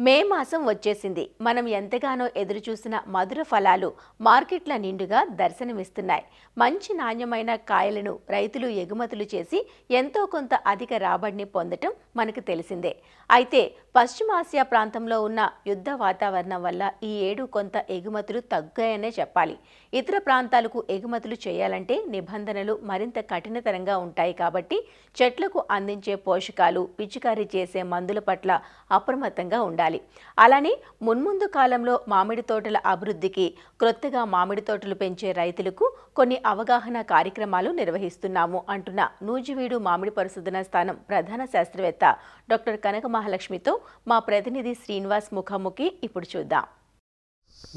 మే మాసం వచ్చేసింది. మనం ఎంతగానో ఎదురుచూసిన మధుర ఫలాలు మార్కెట్ల నిండుగా దర్శనమిస్తున్నాయి. మంచి నాణ్యమైన కాయలను రైతులు ఎగుమతులు చేసి ఎంతో కొంత అధిక రాబడిని పొందటం మనకు తెలిసిందే. అయితే పశ్చిమాసియా ప్రాంతంలో ఉన్న యుద్ధ వాతావరణం వల్ల ఈ ఏడు కొంత ఎగుమతులు తగ్గాయనే చెప్పాలి. ఇతర ప్రాంతాలకు ఎగుమతులు చేయాలంటే నిబంధనలు మరింత కఠినతరంగా ఉంటాయి కాబట్టి చెట్లకు అందించే పోషకాలు, పిచికారీ చేసే మందుల పట్ల అప్రమత్తంగా ఉండాలి. అలానే మున్ముందు కాలంలో మామిడి తోటల అభివృద్ధికి క్రొత్తగా మామిడి తోటలు పెంచే రైతులకు కొన్ని అవగాహన కార్యక్రమాలు నిర్వహిస్తున్నాము అంటున్న నూజివీడు మామిడి పరిశోధన స్థానం ప్రధాన శాస్త్రవేత్త డాక్టర్ కనక మహాలక్ష్మితో మా ప్రతినిధి శ్రీనివాస్ ముఖాముఖి ఇప్పుడు చూద్దాం.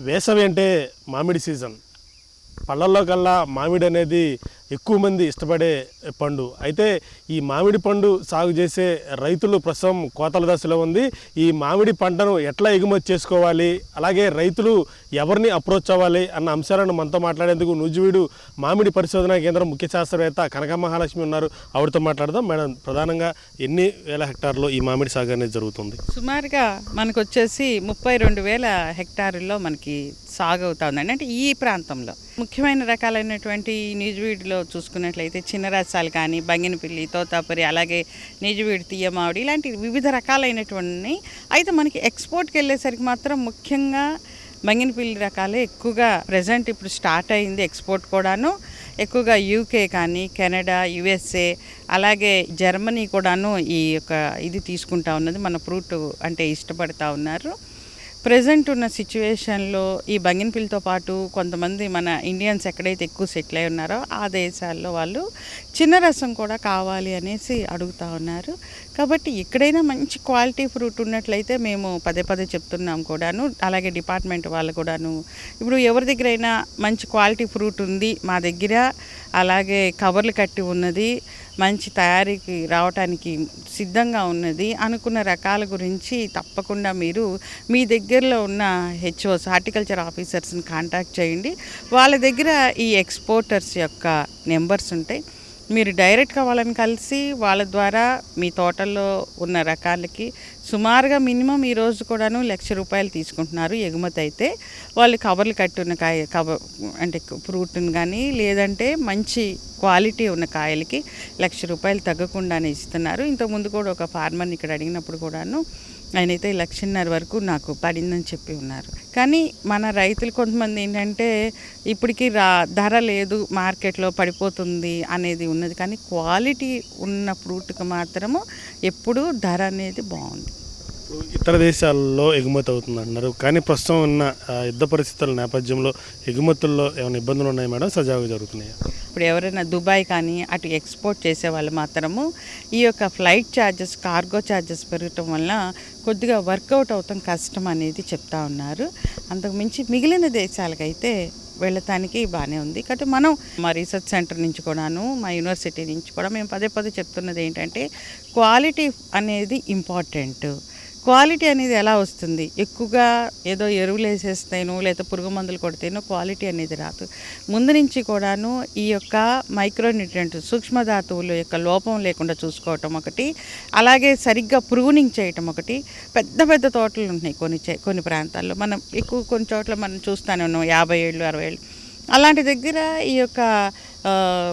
వేసవి అంటే మామిడి సీజన్. పళ్ళల్లో కల్లా మామిడి అనేది ఎక్కువ మంది ఇష్టపడే పండు. అయితే ఈ మామిడి పండు సాగు చేసే రైతులు ప్రస్తుతం కోతల దశలో ఉంది. ఈ మామిడి పంటను ఎట్లా ఎగుమతి చేసుకోవాలి, అలాగే రైతులు ఎవరిని అప్రోచ్ అవ్వాలి అన్న అంశాలను మనతో మాట్లాడేందుకు నూజివీడు మామిడి పరిశోధనా కేంద్రం ముఖ్య శాస్త్రవేత్త కనక మహాలక్ష్మి ఉన్నారు. ఆవిడతో మాట్లాడదాం. మేడం, ప్రధానంగా ఎన్ని వేల హెక్టార్లో ఈ మామిడి సాగు అనేది జరుగుతుంది? సుమారుగా మనకు వచ్చేసి 32,000 హెక్టారుల్లో మనకి సాగు అవుతా ఉందండి. అంటే ఈ ప్రాంతంలో ముఖ్యమైన రకాలైనటువంటి నూజివీడులో చూసుకున్నట్లయితే చిన్న రసాలు కానీ, బంగినపిల్లి, తోతాపురి, అలాగే నూజివీడు తీయమావిడి, ఇలాంటి వివిధ రకాలైనటువంటి. అయితే మనకి ఎక్స్పోర్ట్కి వెళ్ళేసరికి మాత్రం ముఖ్యంగా బంగినపిల్లి రకాలే ఎక్కువగా ప్రజెంట్ ఇప్పుడు స్టార్ట్ అయింది. ఎక్స్పోర్ట్ కూడాను ఎక్కువగా యూకే కానీ, కెనడా, యుఎస్ఏ, అలాగే జర్మనీ కూడాను ఈ యొక్క ఇది తీసుకుంటా ఉన్నది. మన ఫ్రూట్ అంటే ఇష్టపడతా ఉన్నారు. ప్రజెంట్ ఉన్న సిచ్యువేషన్లో ఈ బంగినపిల్లితో పాటు కొంతమంది మన ఇండియన్స్ ఎక్కడైతే ఎక్కువ సెటిల్ అయి ఉన్నారో ఆ దేశాల్లో వాళ్ళు చిన్న రసం కూడా కావాలి అనేసి అడుగుతూ ఉన్నారు. కాబట్టి ఎక్కడైనా మంచి క్వాలిటీ ఫ్రూట్ ఉన్నట్లయితే మేము పదే పదే చెప్తున్నాం కూడాను. అలాగే డిపార్ట్మెంట్ వాళ్ళు కూడాను ఇప్పుడు ఎవరి దగ్గరైనా మంచి క్వాలిటీ ఫ్రూట్ ఉంది మా దగ్గర, అలాగే కవర్లు కట్టి ఉన్నది, మంచి తయారీకి రావడానికి సిద్ధంగా ఉన్నది అనుకున్న రకాల గురించి తప్పకుండా మీరు మీ దగ్గరలో ఉన్న హెచ్ఓస్, హార్టికల్చర్ ఆఫీసర్స్ని కాంటాక్ట్ చేయండి. వాళ్ళ దగ్గర ఈ ఎక్స్పోర్టర్స్ యొక్క నెంబర్స్ ఉంటాయి. మీరు డైరెక్ట్గా వాళ్ళని కలిసి వాళ్ళ ద్వారా మీ తోటల్లో ఉన్న రకాలకి సుమారుగా మినిమం ఈరోజు కూడాను ₹1,00,000 తీసుకుంటున్నారు ఎగుమతి. అయితే వాళ్ళు కవర్లు కట్టి ఉన్న అంటే ఫ్రూట్ని కానీ, లేదంటే మంచి క్వాలిటీ ఉన్న కాయలకి ₹1,00,000 తగ్గకుండానే ఇస్తున్నారు. ఇంతకుముందు కూడా ఒక ఫార్మర్ని ఇక్కడ అడిగినప్పుడు కూడాను ఆయనైతే ₹1,50,000 వరకు నాకు పడిందని చెప్పి ఉన్నారు. కానీ మన రైతులు కొంతమంది ఏంటంటే ఇప్పటికీ ధర లేదు, మార్కెట్లో పడిపోతుంది అనేది ఉన్నది. కానీ క్వాలిటీ ఉన్న ఫ్రూట్కి మాత్రము ఎప్పుడూ ధర అనేది బాగుంది. ఇతర దేశాల్లో ఎగుమతి అవుతుంది అంటున్నారు. కానీ ప్రస్తుతం ఉన్న యుద్ధ పరిస్థితుల నేపథ్యంలో ఎగుమతుల్లో ఏమైనా ఇబ్బందులు ఉన్నాయి మేడం? సజావుగా జరుగుతున్నాయి? ఇప్పుడు ఎవరైనా దుబాయ్ కానీ అటు ఎక్స్పోర్ట్ చేసే వాళ్ళు మాత్రము ఈ యొక్క ఫ్లైట్ ఛార్జెస్, కార్గో ఛార్జెస్ పెరగటం వల్ల కొద్దిగా వర్కౌట్ అవటం కష్టం అనేది చెప్తా ఉన్నారు. అంతకుమించి మిగిలిన దేశాలకైతే వెళ్ళటానికి బాగానే ఉంది. కాబట్టి మనం మా రీసెర్చ్ సెంటర్ నుంచి కూడాను, మా యూనివర్సిటీ నుంచి కూడా మేము పదే పదే చెప్తున్నది ఏంటంటే క్వాలిటీ అనేది ఇంపార్టెంట్. క్వాలిటీ అనేది ఎలా వస్తుంది? ఎక్కువగా ఏదో ఎరువులు వేసేస్తేనో లేదా పురుగు మందులు కొడితేనో క్వాలిటీ అనేది రాదు. ముందు నుంచి కూడాను ఈ యొక్క మైక్రోన్యూట్రియంట్, సూక్ష్మధాతువుల యొక్క లోపం లేకుండా చూసుకోవటం ఒకటి, అలాగే సరిగ్గా ప్రూనింగ్ చేయటం ఒకటి. పెద్ద పెద్ద తోటలు ఉంటున్నాయి కొన్ని ప్రాంతాల్లో. మనం ఎక్కువ కొన్ని చోట్ల మనం చూస్తూనే ఉన్నాం 50 ఏళ్ళు 60 ఏళ్ళు. అలాంటి దగ్గర ఈ యొక్క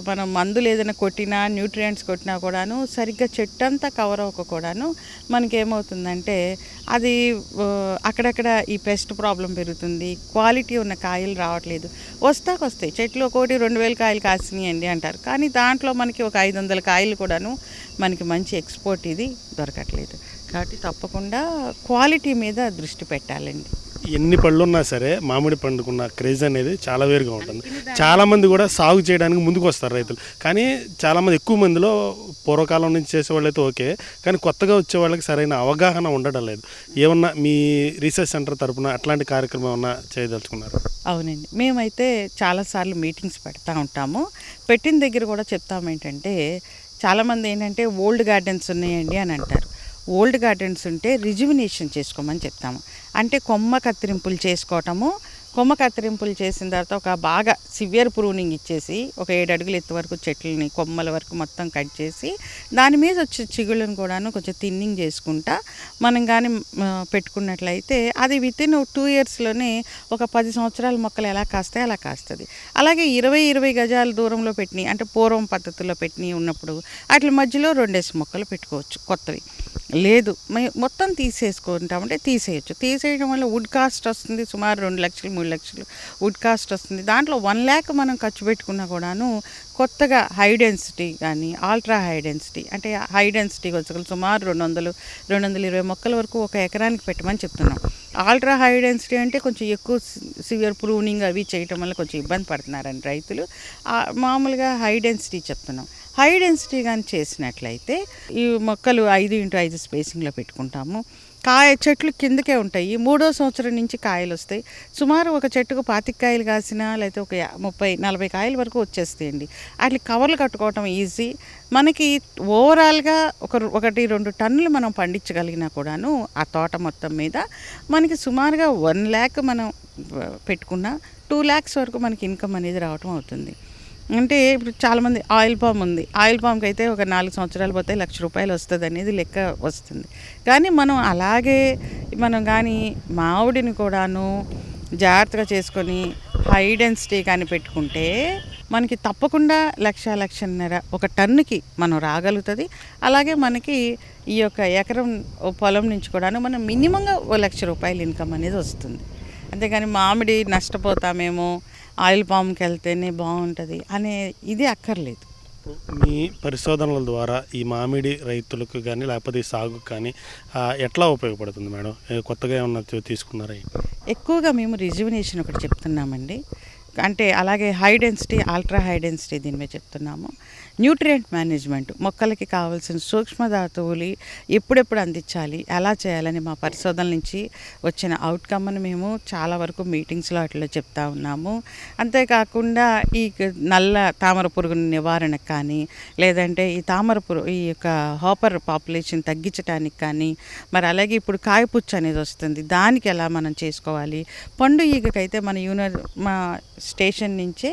మనం మందులు ఏదైనా కొట్టినా, న్యూట్రియంట్స్ కొట్టినా కూడాను సరిగ్గా చెట్టు అంతా కవర్ అవ్వక కూడాను మనకేమవుతుందంటే అది అక్కడక్కడ ఈ పెస్ట్ ప్రాబ్లం పెరుగుతుంది. క్వాలిటీ ఉన్న కాయలు రావట్లేదు. వస్తాయి చెట్లు, 1,000-2,000 కాయలు కాసినాయండి అంటారు. కానీ దాంట్లో మనకి ఒక 500 కాయలు కూడాను మనకి మంచి ఎక్స్పోర్ట్ ఇది దొరకట్లేదు. కాబట్టి తప్పకుండా క్వాలిటీ మీద దృష్టి పెట్టాలండి. ఎన్ని పళ్ళు ఉన్నా సరే మామిడి పండుకున్న క్రేజ్ అనేది చాలా వేరుగా ఉంటుంది. చాలామంది కూడా సాగు చేయడానికి ముందుకు వస్తారు రైతులు. కానీ చాలామంది ఎక్కువ మందిలో పూర్వకాలం నుంచి చేసేవాళ్ళు అయితే ఓకే, కానీ కొత్తగా వచ్చే వాళ్ళకి సరైన అవగాహన ఉండడం లేదు. ఏమన్నా మీ రీసెర్చ్ సెంటర్ తరఫున అట్లాంటి కార్యక్రమం ఏమన్నా చేయదలుచుకున్నారు? అవునండి, మేమైతే చాలాసార్లు మీటింగ్స్ పెడతా ఉంటాము. పెట్టిన దగ్గర కూడా చెప్తాము ఏంటంటే చాలామంది ఏంటంటే ఓల్డ్ గార్డెన్స్ ఉన్నాయండి అని అంటారు. ఓల్డ్ గార్డెన్స్ ఉంటే రిజ్యువినేషన్ చేసుకోమని చెప్తాము. అంటే కొమ్మ కత్తిరింపులు చేసుకోవటము, కొమ్మ కత్తిరింపులు చేసిన తర్వాత ఒక బాగా సివియర్ ప్రూనింగ్ ఇచ్చేసి ఒక 7 అడుగుల ఎత్తు వరకు చెట్లని కొమ్మల వరకు మొత్తం కట్ చేసి దాని మీద వచ్చే చిగుళ్ళను కూడాను కొంచెం థిన్నింగ్ చేసుకుంటా మనం కానీ పెట్టుకున్నట్లయితే అది వితిన్ 2 ఇయర్స్లోనే ఒక 10 సంవత్సరాల మొక్కలు ఎలా కాస్తాయి అలా కాస్తుంది. అలాగే 20 గజాల దూరంలో పెట్టినవి అంటే పూర్వం పద్ధతిలో పెట్టినవి ఉన్నప్పుడు వాటి మధ్యలో 2 మొక్కలు పెట్టుకోవచ్చు కొత్తవి. లేదు మొత్తం తీసేసుకుంటామంటే తీసేయడం వల్ల వుడ్ కాస్ట్ వస్తుంది, సుమారు 2 లక్షలు 3 లక్షలు వుడ్ కాస్ట్ వస్తుంది. దాంట్లో 1 lakh మనం ఖర్చు పెట్టుకున్నా కూడాను కొత్తగా హై డెన్సిటీ కానీ ఆల్ట్రా హై డెన్సిటీ అంటే హై డెన్సిటీ వచ్చి సుమారు 220 మొక్కల వరకు ఒక ఎకరానికి పెట్టమని చెప్తున్నాం. ఆల్ట్రా హై డెన్సిటీ అంటే కొంచెం ఎక్కువ సివియర్ ప్రూనింగ్ అవి చేయటం వల్ల కొంచెం ఇబ్బంది పడుతున్నారండి రైతులు. మామూలుగా హై డెన్సిటీ చెప్తున్నాం. హై డెన్సిటీ కానీ చేసినట్లయితే ఈ మొక్కలు 5x5 స్పేసింగ్లో పెట్టుకుంటాము. చెట్లు కిందకే ఉంటాయి. 3వ సంవత్సరం నుంచి కాయలు వస్తాయి. సుమారు ఒక చెట్టుకు 25 కాయలు కాసినా లేకపోతే ఒక 30-40 కాయల వరకు వచ్చేస్తాయండి. వాటికి కవర్లు కట్టుకోవటం ఈజీ. మనకి ఓవరాల్గా 1-2 టన్నులు మనం పండించగలిగినా కూడాను ఆ తోట మొత్తం మీద మనకి సుమారుగా 1 lakh మనం పెట్టుకున్న 2 lakhs వరకు మనకి ఇన్కమ్ అనేది రావటం అవుతుంది. అంటే ఇప్పుడు చాలామంది ఆయిల్ పామ్ ఉంది, ఆయిల్ పామ్కి అయితే ఒక 4 సంవత్సరాలు పోతే ₹1,00,000 వస్తుంది అనేది లెక్క వస్తుంది. కానీ మనం కానీ మామిడిని కూడాను జాగ్రత్తగా చేసుకొని హై డెన్సిటీ కానీ పెట్టుకుంటే మనకి తప్పకుండా 1,00,000-1,50,000 ఒక టన్నుకి మనం రాగలుగుతుంది. అలాగే మనకి ఈ యొక్క ఎకరం పొలం నుంచి కూడాను మనం మినిమంగా ₹1,00,000 ఇన్కమ్ అనేది వస్తుంది. అంతేగాని మామిడి నష్టపోతామేమో, ఆయిల్ పామ్కి వెళ్తేనే బాగుంటుంది అనే ఇది అక్కర్లేదు. మీ పరిశోధనల ద్వారా ఈ మామిడి రైతులకు కానీ లేకపోతే ఈ సాగుకు కానీ ఎట్లా ఉపయోగపడుతుంది మేడం? కొత్తగా ఏమన్నా తీసుకున్నారా? ఎక్కువగా మేము రిజ్యువనేషన్ ఒకటి చెప్తున్నామండి. అంటే అలాగే high density ultra high density దీని మీద చెప్తున్నాము. న్యూట్రియంట్ మేనేజ్మెంట్, మొక్కలకి కావాల్సిన సూక్ష్మధాతువులు ఎప్పుడెప్పుడు అందించాలి, ఎలా చేయాలని మా పరిశోధన నుంచి వచ్చిన అవుట్కమ్ని మేము చాలా వరకు మీటింగ్స్లో అట్లా చెప్తా ఉన్నాము. అంతేకాకుండా ఈ నల్ల తామర పురుగు నివారణకు కానీ లేదంటే ఈ యొక్క హాపర్ పాపులేషన్ తగ్గించడానికి కానీ మరి అలాగే ఇప్పుడు కాయపుచ్చు అనేది వస్తుంది, దానికి ఎలా మనం చేసుకోవాలి. పండు ఈగకైతే మా స్టేషన్ నుంచే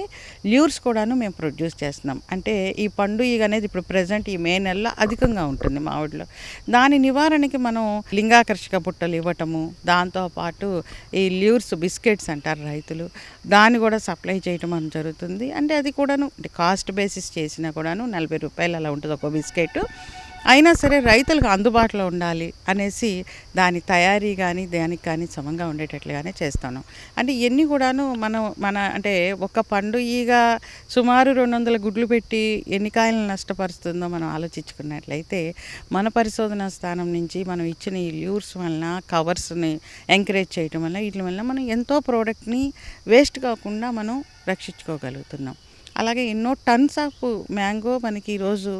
ల్యూర్స్ కూడాను మేము ప్రొడ్యూస్ చేస్తున్నాం. అంటే ఈ పండు ఈగ అనేది ఇప్పుడు ప్రజెంట్ ఈ మే నెలలో అధికంగా ఉంటుంది మామిడిలో. దాని నివారణకి మనం లింగాకర్షక బుట్టలు ఇవ్వటము, దాంతోపాటు ఈ ల్యూర్స్ బిస్కెట్స్ అంటారు రైతులు, దాన్ని కూడా సప్లై చేయటం అని జరుగుతుంది. అంటే అది కూడాను కాస్ట్ బేసిస్ చేసినా కూడాను ₹40 అలా ఉంటుంది ఒక బిస్కెట్. అయినా సరే రైతులకు అందుబాటులో ఉండాలి అనేసి దాని తయారీ కానీ దానికి కానీ సమంగా ఉండేటట్లుగానే చేస్తాను. అంటే ఇవన్నీ కూడాను అంటే ఒక పండు ఈగ సుమారు 200 గుడ్లు పెట్టి ఎన్ని కాయలను నష్టపరుస్తుందో మనం ఆలోచించుకున్నట్లయితే మన పరిశోధనా స్థానం నుంచి మనం ఇచ్చిన ఈ ల్యూర్స్ వలన కవర్స్ని ఎంకరేజ్ చేయటం వల్ల వీటి వల్ల మనం ఎంతో ప్రోడక్ట్ని వేస్ట్ కాకుండా మనం రక్షించుకోగలుగుతున్నాం. అలాగే ఎన్నో టన్స్ ఆఫ్ మ్యాంగో మనకి ఈరోజు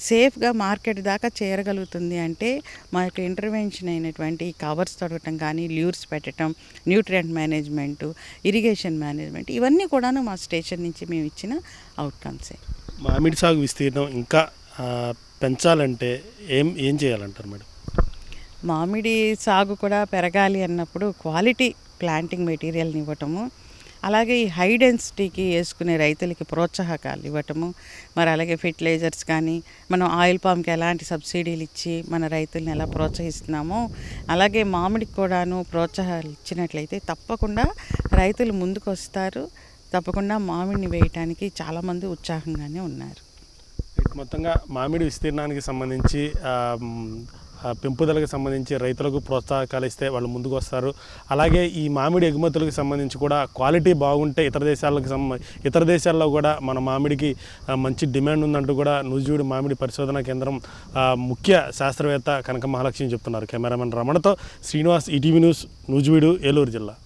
సేఫ్గా మార్కెట్ దాకా చేరగలుగుతుంది అంటే మా యొక్క ఇంటర్వెన్షన్ అయినటువంటి కవర్స్ తొడగటం కానీ ల్యూర్స్ పెట్టడం, న్యూట్రియంట్ మేనేజ్మెంట్, ఇరిగేషన్ మేనేజ్మెంట్ ఇవన్నీ కూడాను మా స్టేషన్ నుంచి మేము ఇచ్చిన అవుట్కమ్సే. మామిడి సాగు విస్తీర్ణం ఇంకా పెంచాలంటే ఏం చేయాలంటారు మేడం? మామిడి సాగు కూడా పెరగాలి అన్నప్పుడు క్వాలిటీ ప్లాంటింగ్ మెటీరియల్ని ఇవ్వటము, అలాగే ఈ హై డెన్సిటీకి వేసుకునే రైతులకి ప్రోత్సాహకాలు ఇవ్వటము, మరి అలాగే ఫెర్టిలైజర్స్ కానీ మనం ఆయిల్ పామ్కి ఎలాంటి సబ్సిడీలు ఇచ్చి మన రైతుల్ని ఎలా ప్రోత్సహిస్తున్నామో అలాగే మామిడికి కూడాను ప్రోత్సాహాలు ఇచ్చినట్లయితే తప్పకుండా రైతులు ముందుకు వస్తారు. తప్పకుండా మామిడిని వేయటానికి చాలామంది ఉత్సాహంగానే ఉన్నారు. మొత్తంగా మామిడి విస్తీర్ణానికి సంబంధించి పెంపుదలకు సంబంధించి రైతులకు ప్రోత్సాహకాలు ఇస్తే వాళ్ళు ముందుకు వస్తారు. అలాగే ఈ మామిడి ఎగుమతులకు సంబంధించి కూడా క్వాలిటీ బాగుంటే ఇతర దేశాల్లో కూడా మన మామిడికి మంచి డిమాండ్ ఉందంటూ కూడా నూజివీడు మామిడి పరిశోధనా కేంద్రం ముఖ్య శాస్త్రవేత్త కనక మహాలక్ష్మి చెప్తున్నారు. కెమెరామెన్ రమణతో శ్రీనివాస్, ఈటీవీ న్యూస్, నూజివీడు, ఏలూరు జిల్లా.